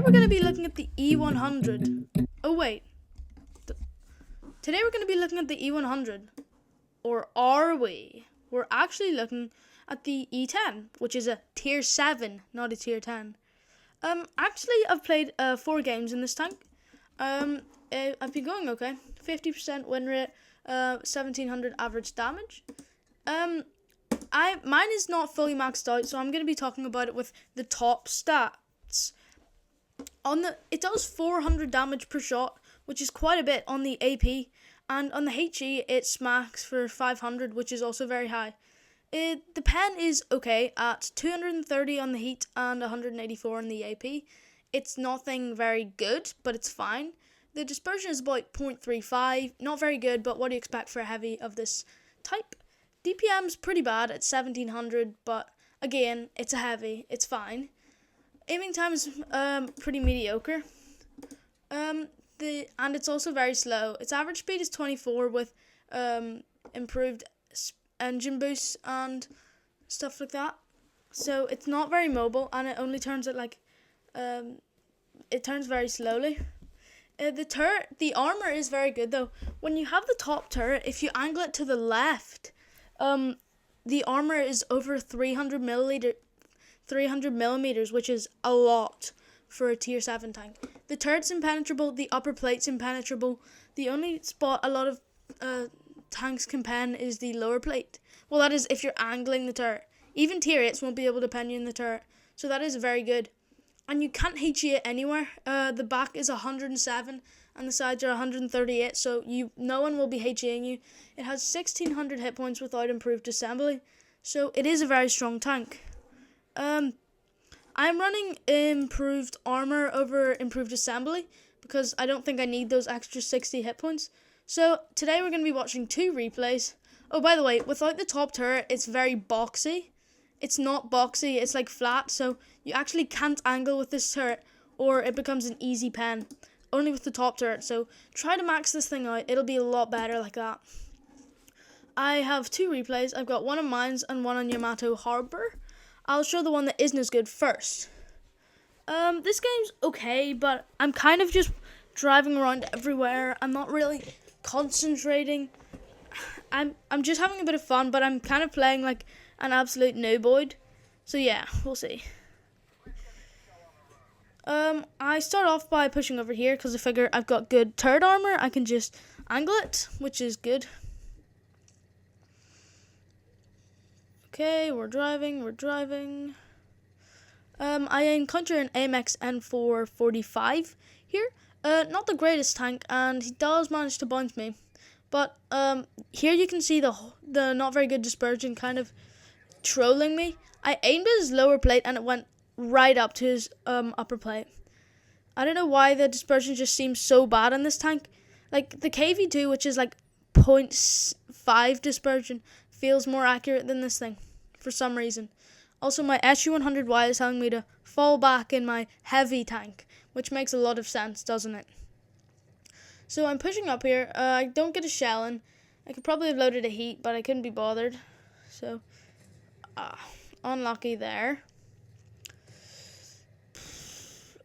we're going to be looking at the e100. Oh wait. Today we're going to be looking at the e100. Or are we? We're actually looking at the e10, which is a tier 7, not a tier 10. Actually, I've played 4 games in this tank. I've been going okay. 50% win rate, 1700 average damage. Mine is not fully maxed out, so I'm going to be talking about it with the top stats. It does 400 damage per shot, which is quite a bit on the AP, and on the HE it smacks for 500, which is also very high. The pen is okay at 230 on the heat and 184 on the AP. It's nothing very good, but it's fine. The dispersion is about 0.35, not very good, but what do you expect for a heavy of this type? DPM's pretty bad at 1700, but again, it's a heavy, it's fine. Aiming time is pretty mediocre. And it's also very slow. Its average speed is 24 with improved engine boosts and stuff like that. So it's not very mobile, and it only turns at it turns very slowly. The armor is very good though. When you have the top turret, if you angle it to the left, the armor is over 300 millimeters, which is a lot for a tier 7 tank. The turret's impenetrable, the upper plate's impenetrable. The only spot a lot of tanks can pen is the lower plate. Well, that is if you're angling the turret. Even tier 8s won't be able to pen you in the turret, so that is very good. And you can't HE it anywhere. The back is 107 and the sides are 138, so no one will be HEing you. It has 1600 hit points without improved assembly, so it is a very strong tank. I'm running improved armor over improved assembly because I don't think I need those extra 60 hit points. So today we're going to be watching 2 replays. Oh, by the way, without the top turret, it's very boxy. It's not boxy, it's like flat, so you actually can't angle with this turret or it becomes an easy pen. Only with the top turret, so try to max this thing out. It'll be a lot better like that. I have 2 replays. I've got one on Mines and one on Yamato Harbor. I'll show the one that isn't as good first. This game's okay, but I'm kind of just driving around everywhere. I'm not really concentrating. I'm just having a bit of fun, but I'm kind of playing like an absolute nooboid. So yeah, we'll see. I start off by pushing over here because I figure I've got good turret armor. I can just angle it, which is good. Okay, we're driving. I encounter an AMX N445 here. Not the greatest tank, and he does manage to bounce me. But here you can see the not very good dispersion kind of trolling me. I aimed at his lower plate and it went right up to his upper plate. I don't know why the dispersion just seems so bad on this tank. Like the KV2, which is like 0.5 dispersion, feels more accurate than this thing for some reason. Also, my SU100Y is telling me to fall back in my heavy tank, which makes a lot of sense, doesn't it? So I'm pushing up here. I don't get a shell in. I could probably have loaded a heat, but I couldn't be bothered. So, unlucky there.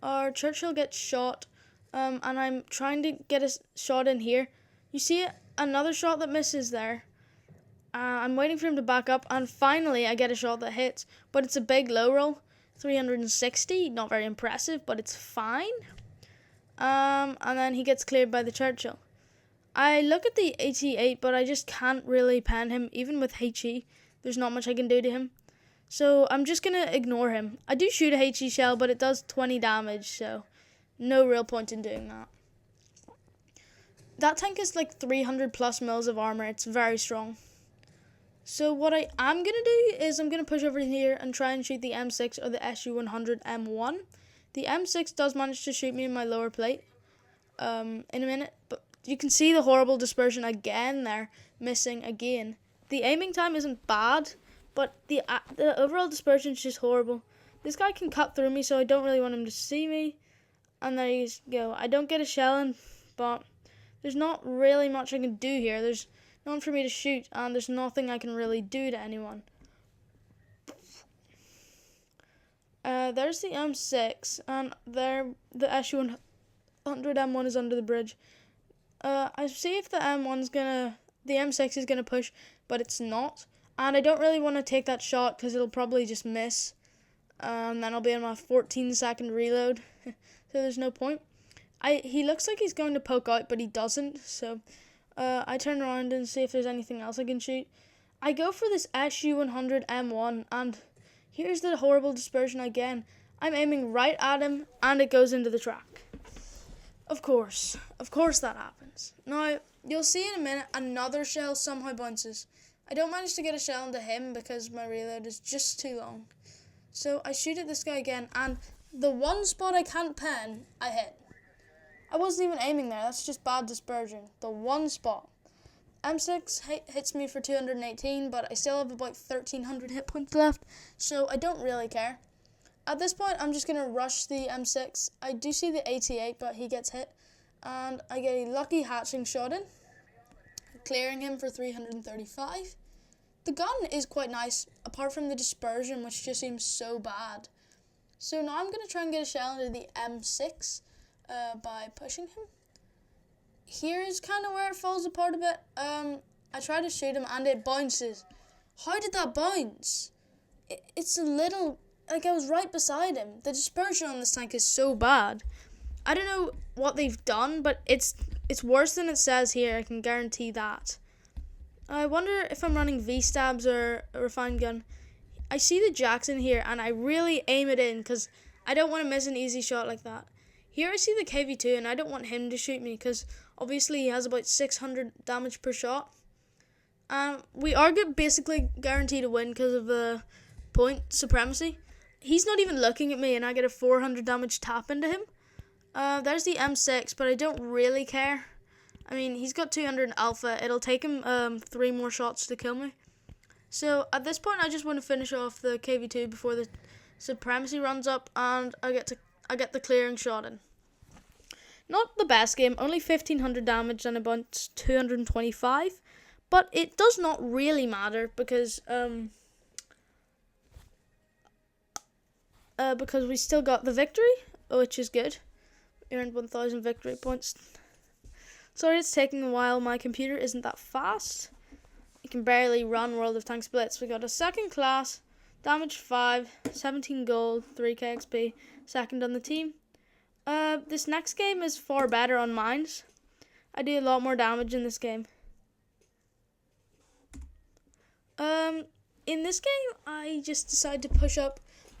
Our Churchill gets shot, and I'm trying to get a shot in here. You see another shot that misses there. I'm waiting for him to back up, and finally I get a shot that hits, but it's a big low roll, 360, not very impressive, but it's fine. And then he gets cleared by the Churchill. I look at the 88, but I just can't really pen him, even with HE. There's not much I can do to him. So I'm just going to ignore him. I do shoot a HE shell, but it does 20 damage, so no real point in doing that. That tank is like 300 plus mils of armor. It's very strong. So what I am going to do is I'm going to push over here and try and shoot the M6 or the SU100 M1. The M6 does manage to shoot me in my lower plate in a minute, but you can see the horrible dispersion again there, missing again. The aiming time isn't bad, but the overall dispersion is just horrible. This guy can cut through me, so I don't really want him to see me. And there you go. I don't get a shell in, but there's not really much I can do here. There's no one for me to shoot, and there's nothing I can really do to anyone. There's the M6, and there the SU-100M1 is under the bridge. I see if the M6 is gonna push, but it's not. And I don't really want to take that shot because it'll probably just miss. Then I'll be on my 14-second reload, so there's no point. He looks like he's going to poke out, but he doesn't. So I turn around and see if there's anything else I can shoot. I go for this SU-100M1, and here's the horrible dispersion again. I'm aiming right at him, and it goes into the track. Of course that happens. Now, you'll see in a minute, another shell somehow bounces. I don't manage to get a shell into him because my reload is just too long. So I shoot at this guy again, and the one spot I can't pen, I hit. I wasn't even aiming there, that's just bad dispersion. The one spot. M6 hits me for 218, but I still have about 1,300 hit points left, so I don't really care. At this point, I'm just going to rush the M6. I do see the 88, but he gets hit, and I get a lucky hatching shot in, clearing him for 335. The gun is quite nice, apart from the dispersion, which just seems so bad. So now I'm going to try and get a shell into the M6 by pushing him. Here is kind of where it falls apart a bit. I try to shoot him and it bounces. How did that bounce? It's a little, like I was right beside him. The dispersion on this tank is so bad. I don't know what they've done, but it's worse than it says here, I can guarantee that. I wonder if I'm running V-stabs or a refined gun. I see the Jackson here and I really aim it in because I don't want to miss an easy shot like that. Here I see the KV2 and I don't want him to shoot me because obviously he has about 600 damage per shot. We are basically guaranteed to win because of the point supremacy. He's not even looking at me and I get a 400 damage tap into him. There's the M6, but I don't really care. I mean, he's got 200 alpha. It'll take him 3 more shots to kill me. So at this point, I just want to finish off the KV2 before the supremacy runs up, and I get the clearing shot in. Not the best game, only 1,500 damage and about 225, but it does not really matter because we still got the victory, which is good. Earned 1,000 victory points. Sorry it's taking a while, my computer isn't that fast. You can barely run World of Tanks Blitz. We got a second class, damage 5, 17 gold, 3k XP, second on the team. This next game is far better on mines. I do a lot more damage in this game. In this game, I just decided to push up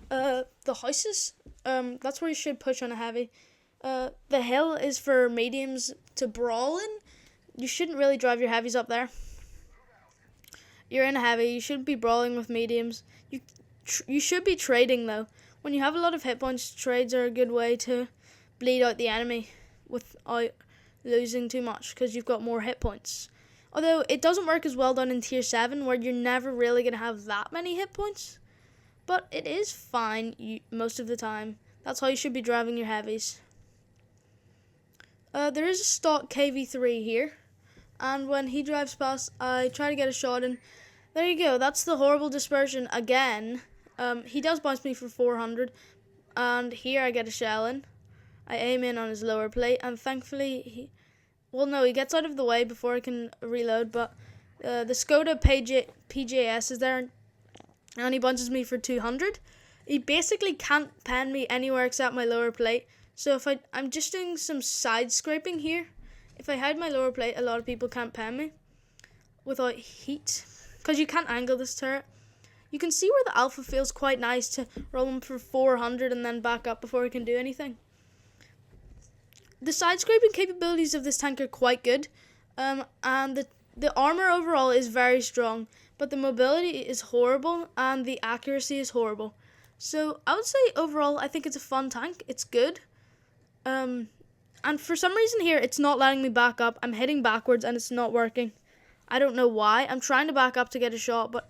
the houses. That's where you should push on a heavy. The hill is for mediums to brawl in. You shouldn't really drive your heavies up there. You're in a heavy, you shouldn't be brawling with mediums. You should be trading though. When you have a lot of hit points, trades are a good way to bleed out the enemy without losing too much because you've got more hit points. Although it doesn't work as well done in tier 7 where you're never really going to have that many hit points. But it is fine most of the time. That's how you should be driving your heavies. There is a stock KV3 here. And when he drives past, I try to get a shot in. There you go. That's the horrible dispersion again. He does bounce me for 400. And here I get a shell in. I aim in on his lower plate. And thankfully, he gets out of the way before I can reload. But the Skoda PJS is there. And he bounces me for 200. He basically can't pen me anywhere except my lower plate. So if I'm just doing some side scraping here. If I hide my lower plate, a lot of people can't pen me without heat. Because you can't angle this turret. You can see where the alpha feels quite nice to roll him for 400 and then back up before he can do anything. The side scraping capabilities of this tank are quite good. And the armor overall is very strong. But the mobility is horrible and the accuracy is horrible. So I would say overall I think it's a fun tank. It's good. And for some reason here, it's not letting me back up. I'm hitting backwards and it's not working. I don't know why. I'm trying to back up to get a shot, but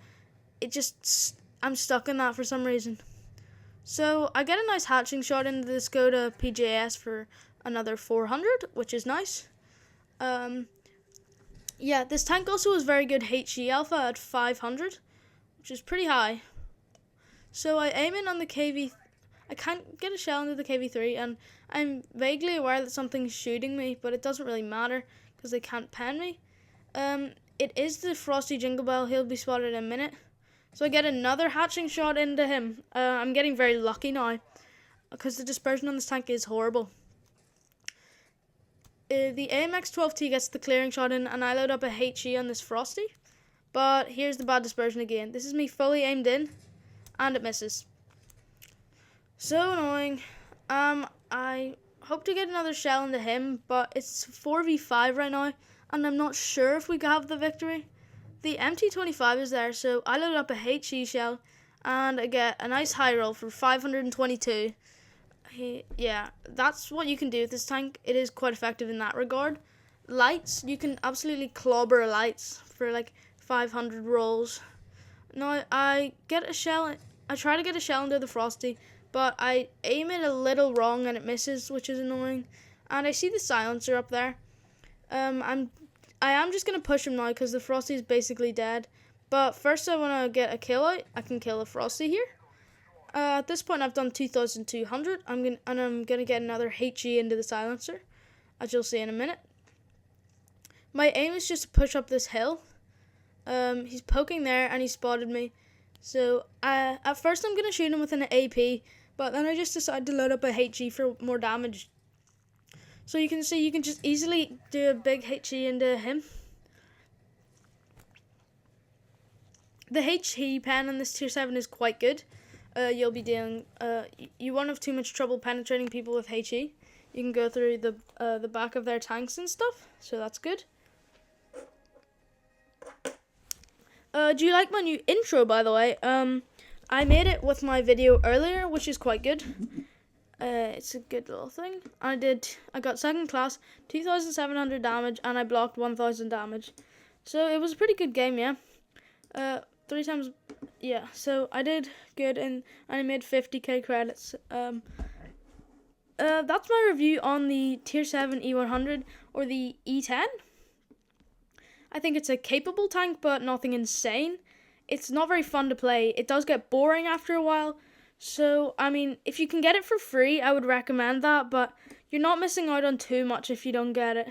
I'm stuck in that for some reason. So I get a nice hatching shot into the Skoda PJS for another 400, which is nice. Yeah, this tank also has very good HE alpha at 500, which is pretty high. So I aim in on the KV. I can't get a shell into the KV3, and I'm vaguely aware that something's shooting me, but it doesn't really matter because they can't pen me. It is the Frosty Jingle Bell. He'll be spotted in a minute. So I get another hatching shot into him. I'm getting very lucky now because the dispersion on this tank is horrible. The AMX-12T gets the clearing shot in, and I load up a HE on this Frosty. But here's the bad dispersion again. This is me fully aimed in, and it misses. So annoying. I hope to get another shell into him, but it's 4v5 right now, and I'm not sure if we have the victory. The MT25 is there, so I load up a HE shell, and I get a nice high roll for 522. Yeah, that's what you can do with this tank. It is quite effective in that regard. Lights, you can absolutely clobber lights for like 500 rolls. Now, I try to get a shell into the Frosty, but I aim it a little wrong and it misses, which is annoying. And I see the silencer up there. I am just going to push him now because the Frosty is basically dead. But first I want to get a kill out. I can kill a Frosty here. At this point I've done 2,200. I'm going to get another HE into the silencer, as you'll see in a minute. My aim is just to push up this hill. He's poking there and he spotted me. So at first I'm going to shoot him with an AP, but then I just decided to load up a HE for more damage. So you can see you can just easily do a big HE into him. The HE pen in this tier 7 is quite good. You'll be doing you won't have too much trouble penetrating people with HE. You can go through the back of their tanks and stuff, so that's good. Do you like my new intro, by the way? I made it with my video earlier, which is quite good. It's a good little thing. I got second class, 2,700 damage, and I blocked 1,000 damage. So it was a pretty good game, yeah. 3 times, yeah. So I did good, and I made 50k credits. That's my review on the tier 7 e100 or the e10. I think it's a capable tank, but nothing insane. It's not very fun to play. It does get boring after a while. So, I mean, if you can get it for free, I would recommend that, but you're not missing out on too much if you don't get it.